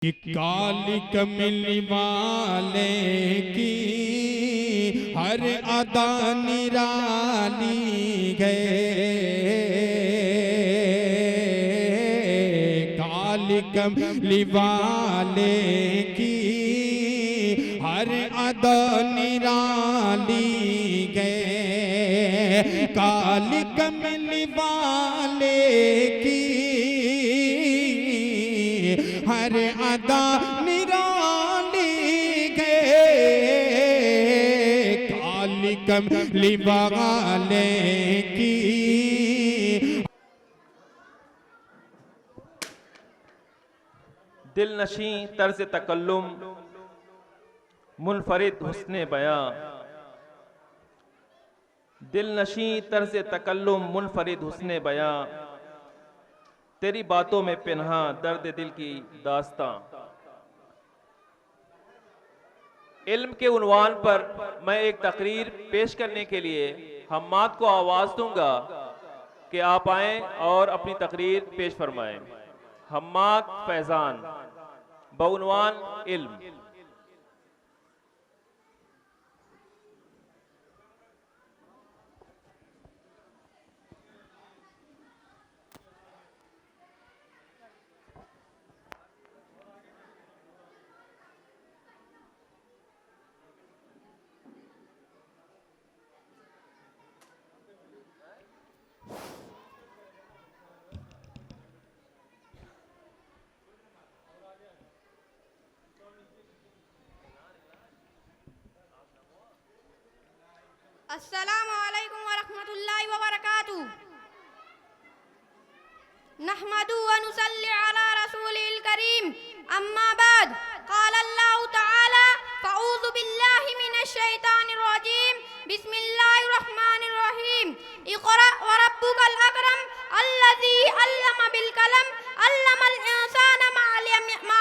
कि काली कमली वाले की हर अदा निराली गए, काली कमली वाले की हर अदा निराली गए, काली कमली वाले की हर अदा निराली गए, काली कमली वाले की। दिल नशी तर्ज तकल्लुम मुनफरिद हुस्ने बयां, दिल नशी तर्ज तकल्लुम मुनफरिद हुस्ने बयां, तेरी बातों में पिन्हा दर्द दिल की दास्तां। इल्म के उन्वान पर मैं एक तकरीर पेश करने के लिए हम्माद को आवाज़ दूंगा कि आप आएँ और अपनी तकरीर पेश फरमाएं। हम्माद फैज़ान बउनवान इल्म। अस्सलामु अलैकुम व रहमतुल्लाहि व बरकातुहू। नहमदु व नुसल्ली अला रसूलिल करीम, अम्मा बाद। क़ाल अल्लाहु तआला फ़अऊज़ु बिल्लाहि मिनश शैतानिर रजीम, बिस्मिल्लाहिर रहमानिर रहीम। इक़रा व रब्बुकल अकरम अल्लज़ी अल्लम बिल कलम अल्लमल इंसाना मा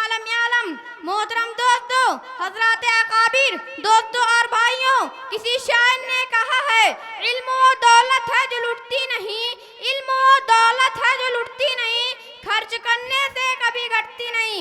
लम यअलम। मोहतरम दोस्तों, हज़रात अकाबिर, दोस्तों और भाइयों, किसी शायर ने कहा है, इल्म वो दौलत है जो लुटती नहीं, इल्म वो दौलत है जो लुटती नहीं, खर्च करने से कभी घटती नहीं।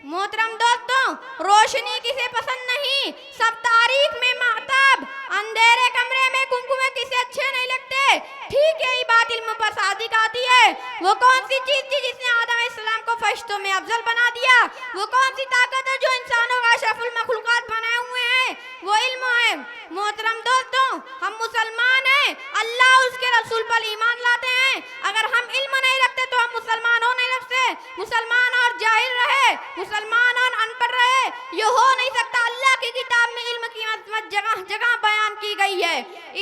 मोहतरम दोस्तों, रोशनी किसे पसंद नहीं, सब तारीख में महताब, अंधेरे कमरे में कुमकुमे किसे अच्छे नहीं लगते। ठीक यही बात इल्म पर सादिक आती है। वो कौन सी चीज थी जिसने आदम अलैहिस्सलाम को फरिश्तों में अफजल बना दिया? वो कौन सी ताकत है जो इंसानों का अशरफुल मखलूकात बनाए हुए हैं? वो इल्म है। मोहतरम दोस्तों, हम मुसलमान हैं, अल्लाह उसके रसूल पर ईमान लाते हैं। अगर हम इल्म नहीं रखते तो हम मुसलमान हो नहीं सकते। मुसलमान और जाहिल रहे, मुसलमान और अनपढ़ रहे, ये हो नहीं सकता। अल्लाह की किताब में इल्म की अज़मत जगह जगह बयान की गई है।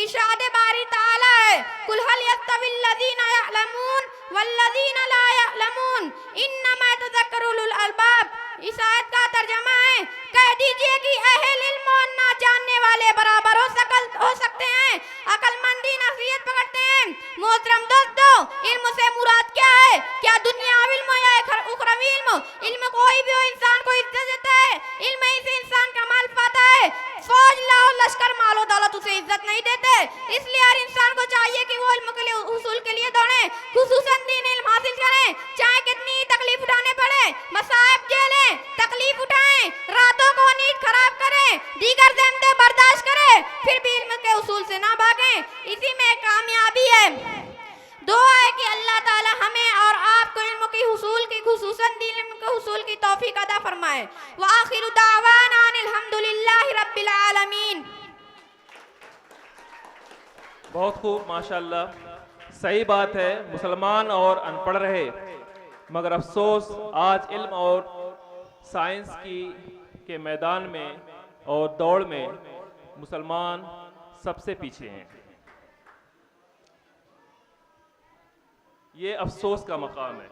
इरशाद बारी ताला है, कुल हल यस्तविल लज़ीना यअलमून वल्लज़ीना ला यअलमून इन्नमा यतज़क्करु उलुल अलबाब। इस आयत का तर्जुमा है, कह दीजिए कि अहल इल्म और ना जानने वाले बराबर हो सकते हैं, अकलमंदी नसीहत पकड़ते हैं। मोहतरम दोस्तों, इल्म से मुराद क्या है? क्या दुनियावी इल्म या उखरवी इल्म? इल्म कोई भी हो इंसान को इज्जत देता है, इल्म ही से इंसान का माल पाता है। फौज लाओ लश्कर मालो दौलत उसे इज्जत नहीं देते। इसलिए हर इंसान को चाहिए कि वो इल्म के लिए उसूल के लिए दौड़े, खुसूसन दीन इल्म हासिल करें, चाहे कितनी तकलीफ उठाने पड़े, मसाइब झेलें, तकलीफ उठाएं, रातों को नींद खराब करें, दीगर ज़हमतें बर्दाश्त करें, फिर भी इल्म के उसूल से ना भागें। इसी में कामयाबी है। दुआ है कि अल्लाह ताला हमें और आपको इल्म की हुसूल की, खुसूसन दीन इल्म के हुसूल की तौफीक अता फरमाए। व आखिरु दावाना अनिल हम्दुलिल्लाहि रब्बिल आलमीन। बहुत खूब, माशाअल्लाह। सही बात है, मुसलमान और अनपढ़ रहे, मगर अफसोस आज इल्म और साइंस के मैदान में और दौड़ में मुसलमान सबसे पीछे हैं। ये अफसोस का मकाम है।